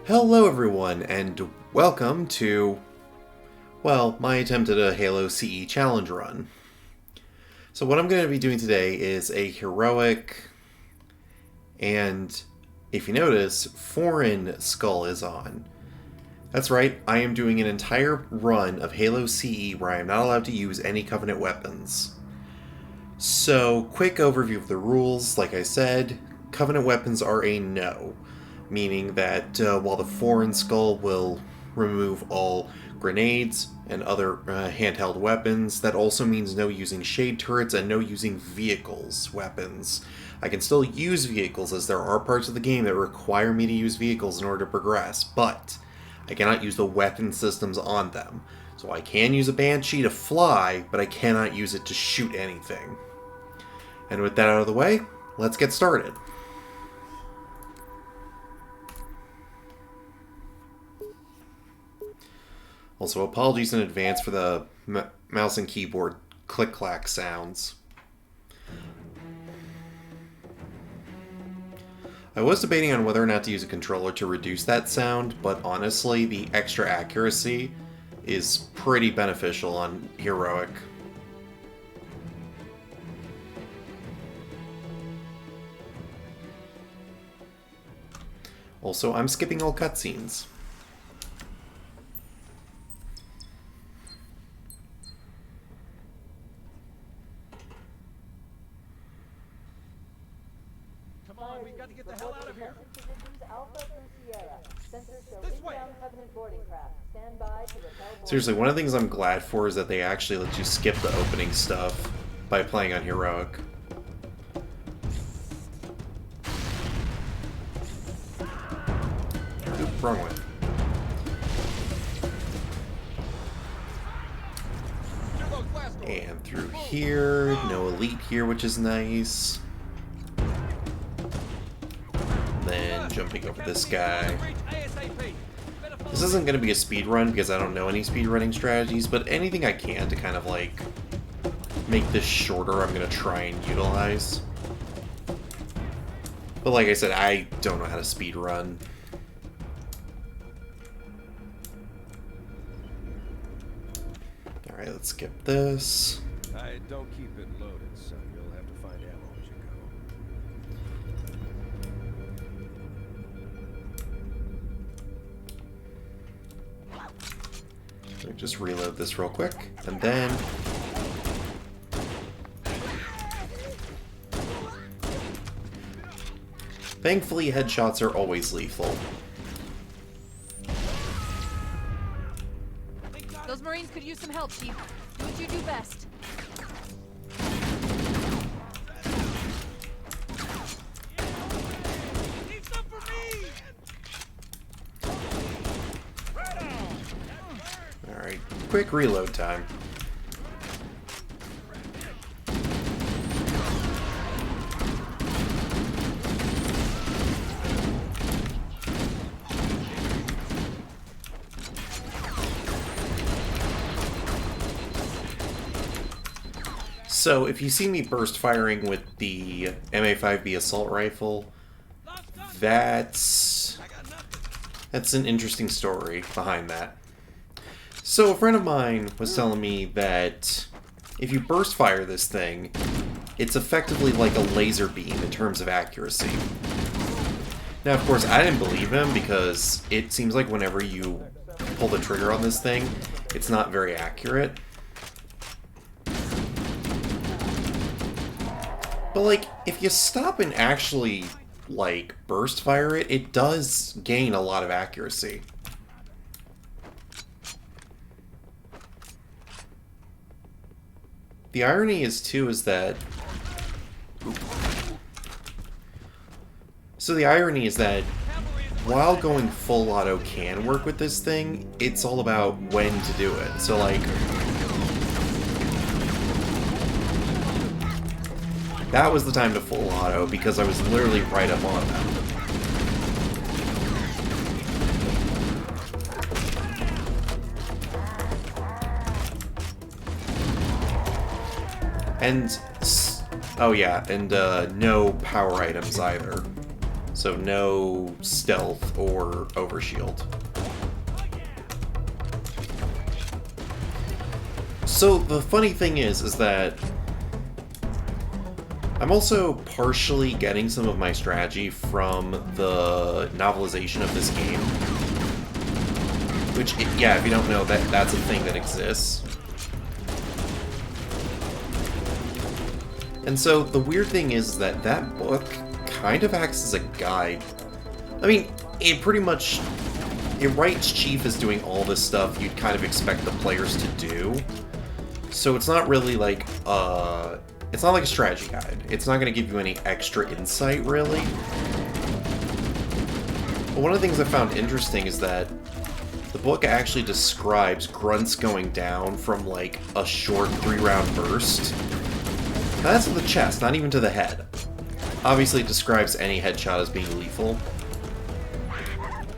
Hello everyone, and welcome to, well, my attempt at a Halo CE challenge run. So what I'm going to be doing today is a heroic, and if you notice, foreign skull is on. That's right, I am doing an entire run of Halo CE where I am not allowed to use any Covenant weapons. So, quick overview of the rules. Like I said, Covenant weapons are a no. Meaning that while the foreign skull will remove all grenades and other handheld weapons, that also means no using shade turrets and no using vehicles weapons. I can still use vehicles, as there are parts of the game that require me to use vehicles in order to progress, but I cannot use the weapon systems on them. So I can use a Banshee to fly, but I cannot use it to shoot anything. And with that out of the way, let's get started. Also, apologies in advance for the mouse and keyboard click-clack sounds. I was debating on whether or not to use a controller to reduce that sound, but honestly, the extra accuracy is pretty beneficial on Heroic. Also, I'm skipping all cutscenes. We've got to get the hell out of here. Seriously, one of the things I'm glad for is that they actually let you skip the opening stuff by playing on Heroic. Oop, wrong way. And through here, no elite here, which is nice. Then jumping over this guy. This isn't going to be a speed run because I don't know any speed running strategies, but anything I can to kind of like make this shorter, I'm going to try and utilize. But like I said, I don't know how to speed run. Alright, let's skip this. I don't keep it loaded, so you'll have to find ammo as you go. So just reload this real quick, and then thankfully headshots are always lethal. Those Marines could use some help, Chief. Do what you do best. Need some for me! Alright, quick reload time. So, if you see me burst firing with the MA5B assault rifle, that's an interesting story behind that. So, a friend of mine was telling me that if you burst fire this thing, it's effectively like a laser beam in terms of accuracy. Now, of course, I didn't believe him because it seems like whenever you pull the trigger on this thing, it's not very accurate. But, like, if you stop and actually, like, burst fire it, it does gain a lot of accuracy. The irony is, too, is that... So the irony is that while going full auto can work with this thing, it's all about when to do it. So, like... That was the time to full auto, because I was literally right up on them. And, oh yeah, and no power items either. So So no stealth or overshield. So the funny thing is that I'm also partially getting some of my strategy from the novelization of this game. Which, yeah, if you don't know, that's a thing that exists. And so the weird thing is that that book kind of acts as a guide. I mean, it pretty much... It writes Chief as doing all this stuff you'd kind of expect the players to do. So it's not really like, it's not like a strategy guide. It's not going to give you any extra insight, really. But one of the things I found interesting is that the book actually describes grunts going down from, like, a short 3-round burst. Now that's to the chest, not even to the head. Obviously it describes any headshot as being lethal.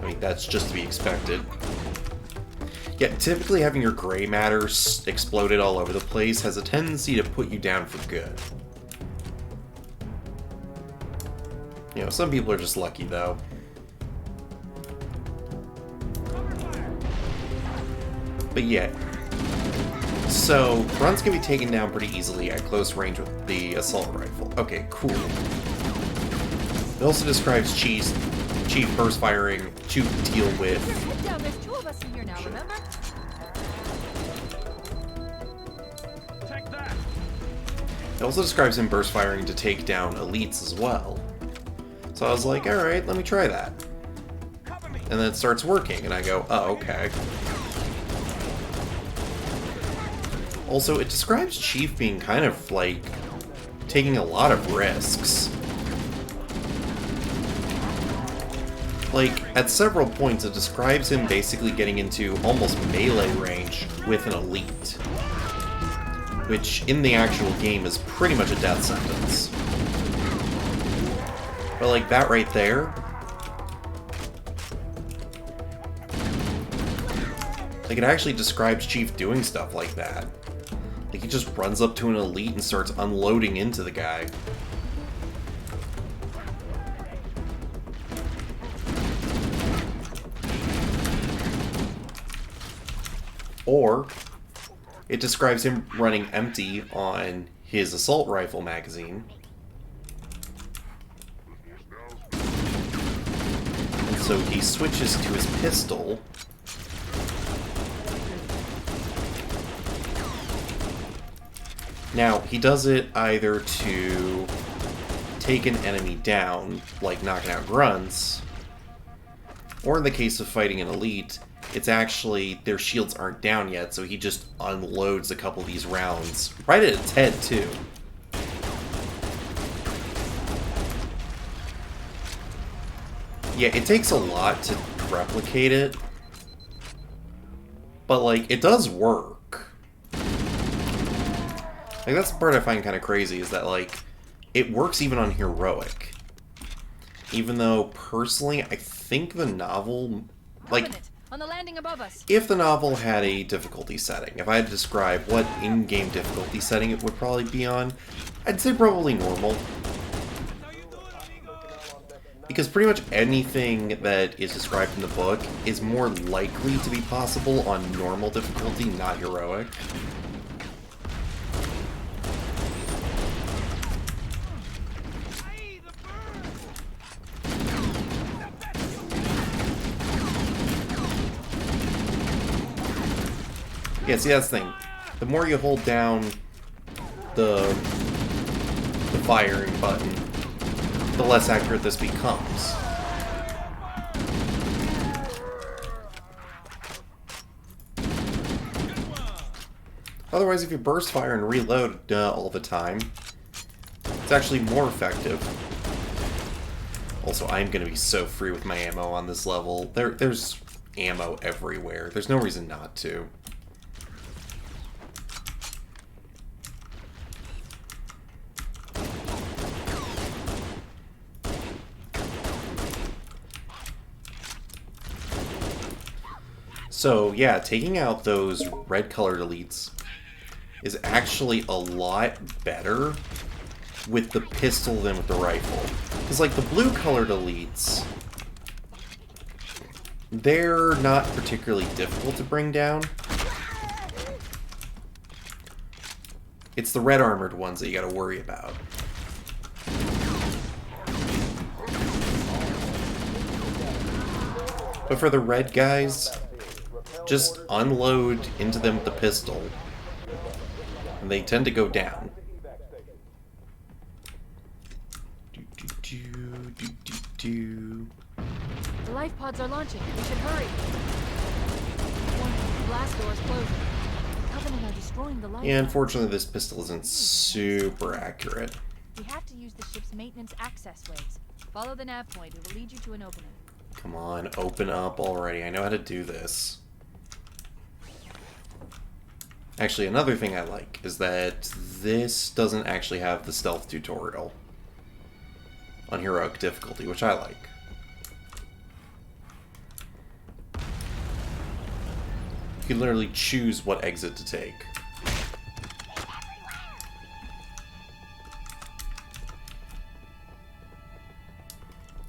I mean, that's just to be expected. Yet typically having your gray matter exploded all over the place has a tendency to put you down for good. You know, some people are just lucky, though. But yeah. So, grunts can be taken down pretty easily at close range with the assault rifle. Okay, cool. It also describes Chief burst firing to deal with... Sit down, there's 2 of us in here now, remember? Take that. It also describes him burst firing to take down elites as well. So I was like, alright, let me try that. And then it starts working, and I go, oh, okay. Also, it describes Chief being kind of, like, taking a lot of risks. Like, at several points, it describes him basically getting into almost melee range with an elite. Which, in the actual game, is pretty much a death sentence. But, like, that right there... Like, it actually describes Chief doing stuff like that. Like, he just runs up to an elite and starts unloading into the guy. Or, it describes him running empty on his assault rifle magazine. And so he switches to his pistol. Now, he does it either to take an enemy down, like knocking out grunts, or in the case of fighting an elite, it's actually, their shields aren't down yet, so he just unloads a couple of these rounds, right at its head, too. Yeah, it takes a lot to replicate it, but, like, it does work. Like, that's the part I find kind of crazy, is that, like, it works even on Heroic. Even though, personally, I think the novel, like, on the landing above us. If the novel had a difficulty setting, if I had to describe what in-game difficulty setting it would probably be on, I'd say probably normal. Because pretty much anything that is described in the book is more likely to be possible on normal difficulty, not Heroic. Yeah, see, that's the thing. The more you hold down the firing button, the less accurate this becomes. Otherwise, if you burst fire and reload all the time, it's actually more effective. Also, I'm going to be so free with my ammo on this level. There's ammo everywhere. There's no reason not to. So, yeah, taking out those red-colored elites is actually a lot better with the pistol than with the rifle. Because, like, the blue-colored elites, they're not particularly difficult to bring down. It's the red-armored ones that you gotta worry about. But for the red guys, just unload into them with the pistol, and they tend to go down. The life pods are launching. We should hurry. Warning, the blast door is closing. The Covenant are destroying the life Yeah, pods. unfortunately this pistol isn't super accurate. We have to use the ship's maintenance access ways. Follow the nav point. It will lead you to an opening. Come on, open up already. I know how to do this. Actually, another thing I like is that this doesn't actually have the stealth tutorial on heroic difficulty, which I like. You can literally choose what exit to take.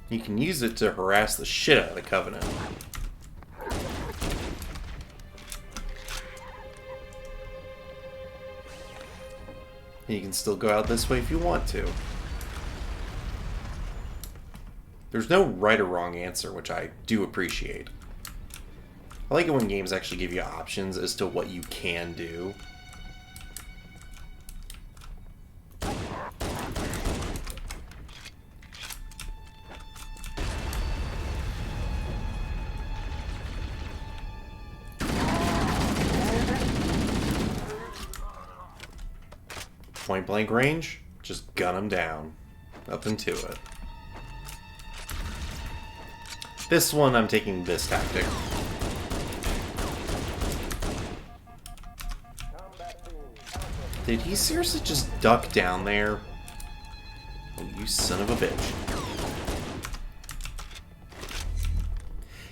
You can use it to harass the shit out of the Covenant. And you can still go out this way if you want to. There's no right or wrong answer, which I do appreciate. I like it when games actually give you options as to what you can do. Point blank range, just gun them down. Nothing to it. This one, I'm taking this tactic. Did he seriously just duck down there? Oh, you son of a bitch.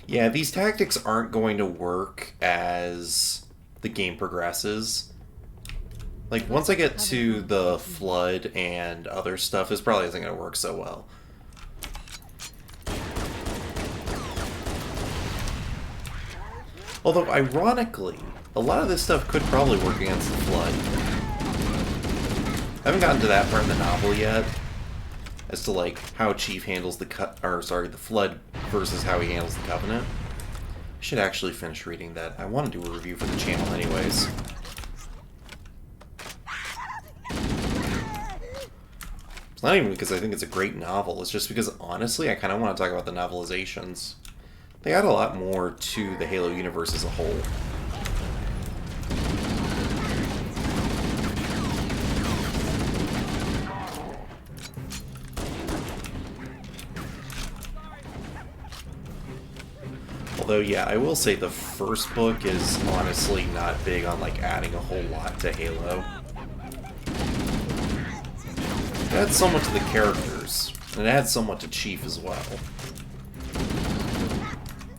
Yeah, these tactics aren't going to work as the game progresses. Like, once I get to the flood and other stuff, this probably isn't going to work so well. Although, ironically, a lot of this stuff could probably work against the flood. I haven't gotten to that part in the novel yet, as to, like, how Chief handles the the flood versus how he handles the Covenant. I should actually finish reading that. I want to do a review for the channel anyways. It's not even because I think it's a great novel, it's just because, honestly, I kind of want to talk about the novelizations. They add a lot more to the Halo universe as a whole. Although, yeah, I will say the first book is honestly not big on, like, adding a whole lot to Halo. It adds somewhat to the characters, and it adds somewhat to Chief as well.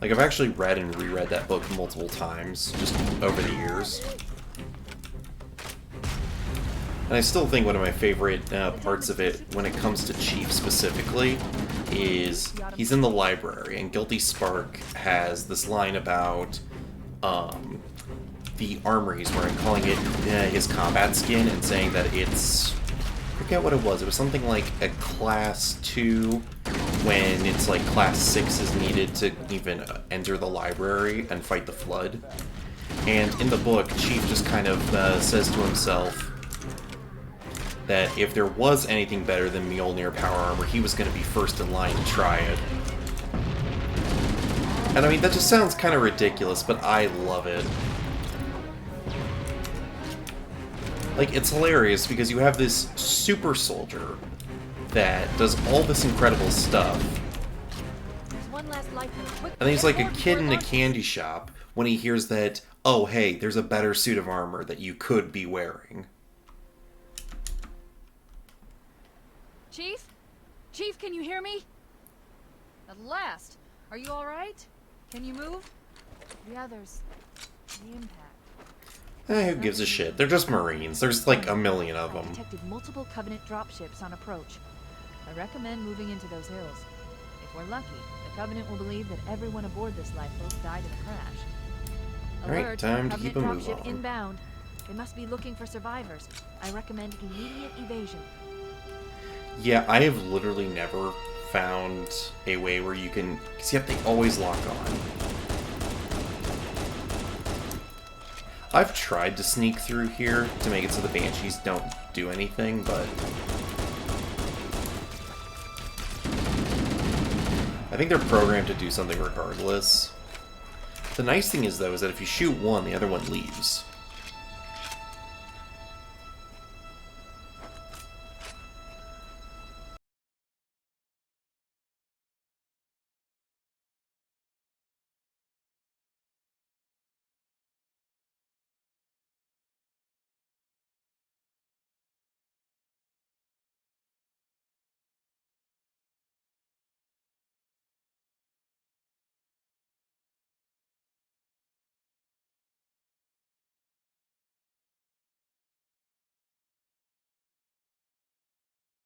Like, I've actually read and reread that book multiple times, just over the years. And I still think one of my favorite parts of it, when it comes to Chief specifically, is he's in the library, and Guilty Spark has this line about the armor he's wearing, calling it his combat skin, and saying that it's... I forget what it was. It was something like a Class 2, when it's like Class 6 is needed to even enter the library and fight the Flood. And in the book, Chief just kind of says to himself that if there was anything better than Mjolnir power armor, he was going to be first in line to try it. And I mean, that just sounds kind of ridiculous, but I love it. Like, it's hilarious because you have this super soldier that does all this incredible stuff. One last life. Quick, And then he's get like a aboard kid before in a it candy shop when he hears that, oh hey, there's a better suit of armor that you could be wearing. Chief? Chief, can you hear me? At last. Are you alright? Can you move? The others. The impact. Who gives a shit? They're just Marines. There's like a million of I them. detected multiple Covenant dropships on approach. I recommend moving into those hills. If we're lucky, the Covenant will believe that everyone aboard this lifeboat died in a crash. Alright, Alert, time to Covenant keep a move dropship on. inbound. They must be looking for survivors. I recommend immediate evasion. Yeah, I have literally never found a way where you can... Because yet they always lock on. I've tried to sneak through here to make it so the Banshees don't do anything, but... I think they're programmed to do something regardless. The nice thing is, though, is that if you shoot one, the other one leaves.